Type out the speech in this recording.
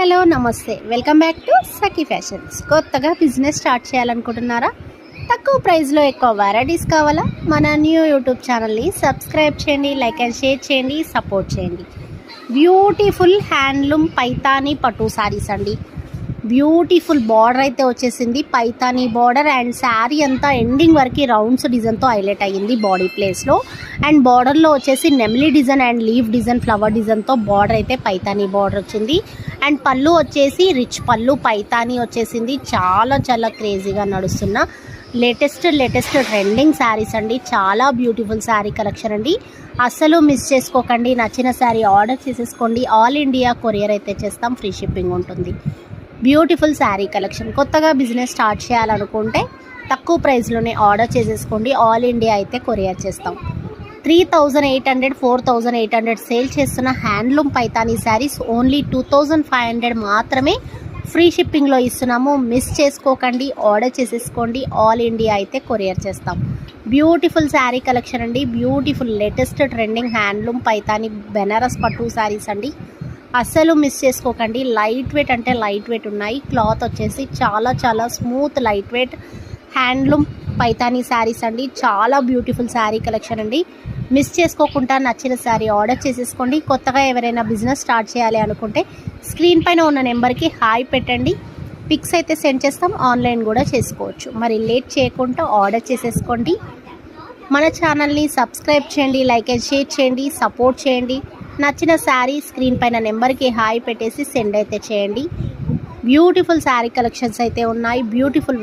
Hello నమస్తే, welcome back to Sakhi fashions. కొత్తగా business start చేయాలనుకుంటున్నారా? తక్కువ ప్రైస్లో ఎక్కువ వెరైటీస్ కావాలా? మన న్యూ యూట్యూబ్ ఛానల్ని సబ్స్క్రైబ్ చేయండి, లైక్ అండ్ షేర్ చేయండి, సపోర్ట్ చేయండి. బ్యూటిఫుల్ హ్యాండ్లూమ్ పైతానీ పట్టు శారీస్ అండి. బ్యూటిఫుల్ బార్డర్ అయితే వచ్చేసింది, పైతానీ బార్డర్. అండ్ శారీ అంతా ఎండింగ్ వరకు రౌండ్స్ డిజైన్తో హైలైట్ అయ్యింది బాడీ ప్లేస్లో. అండ్ బార్డర్లో వచ్చేసి నెమిలీ design and leaf design, flower డిజైన్తో బార్డర్ అయితే పైతానీ బార్డర్ వచ్చింది. అండ్ పళ్ళు వచ్చేసి రిచ్ పళ్ళు, పైతానీ వచ్చేసింది. చాలా చాలా క్రేజీగా నడుస్తున్న లేటెస్ట్ ట్రెండింగ్ శారీస్ అండి. చాలా బ్యూటిఫుల్ శారీ కలెక్షన్ అండి. అస్సలు మిస్ చేసుకోకండి. నచ్చిన శారీ ఆర్డర్ చేసేసుకోండి. ఆల్ ఇండియా కొరియర్ అయితే చేస్తాం, ఫ్రీ షిప్పింగ్ ఉంటుంది. Beautiful sari collection. కొత్తగా బిజినెస్ స్టార్ట్ చేయాలనుకుంటే తక్కువ ప్రైస్లోనే ఆర్డర్ చేసేసుకోండి. ఆల్ ఇండియా అయితే కొరియర్ చేస్తాం. 3800, 4800 సేల్ చేస్తున్న హ్యాండ్లూమ్ పైతానీ శారీస్ ఓన్లీ 2500 మాత్రమే ఫ్రీ షిప్పింగ్లో ఇస్తున్నాము. మిస్ చేసుకోకండి, ఆర్డర్ చేసేసుకోండి. ఆల్ ఇండియా అయితే కొరియర్ చేస్తాం. బ్యూటిఫుల్ శారీ కలెక్షన్ అండి. Beautiful latest trending handloom Paithani Banaras పట్టు శారీస్ అండి. అస్సలు మిస్ చేసుకోకండి. లైట్ వెయిట్ అంటే లైట్ వెయిట్ ఉన్నాయి. క్లాత్ వచ్చేసి చాలా చాలా smooth light weight handloom Paithani saris అండి. చాలా బ్యూటిఫుల్ శారీ కలెక్షన్ అండి. మిస్ చేసుకోకుండా నచ్చిన శారీ ఆర్డర్ చేసేసుకోండి. కొత్తగా ఎవరైనా బిజినెస్ స్టార్ట్ చేయాలి అనుకుంటే స్క్రీన్ పైన ఉన్న నెంబర్కి హాయ్ పెట్టండి. పిక్స్ అయితే సెండ్ చేస్తాం, ఆన్లైన్ కూడా చేసుకోవచ్చు. మరి లేట్ చేయకుండా ఆర్డర్ చేసేసుకోండి. మన ఛానల్ని సబ్స్క్రైబ్ చేయండి, లైక్ అండ్ షేర్ చేయండి, సపోర్ట్ చేయండి. నచ్చిన శారీ స్క్రీన్ పైన నెంబర్కి హాయ్ పెట్టేసి సెండ్ అయితే చేయండి. బ్యూటిఫుల్ శారీ కలెక్షన్స్ అయితే ఉన్నాయి. బ్యూటిఫుల్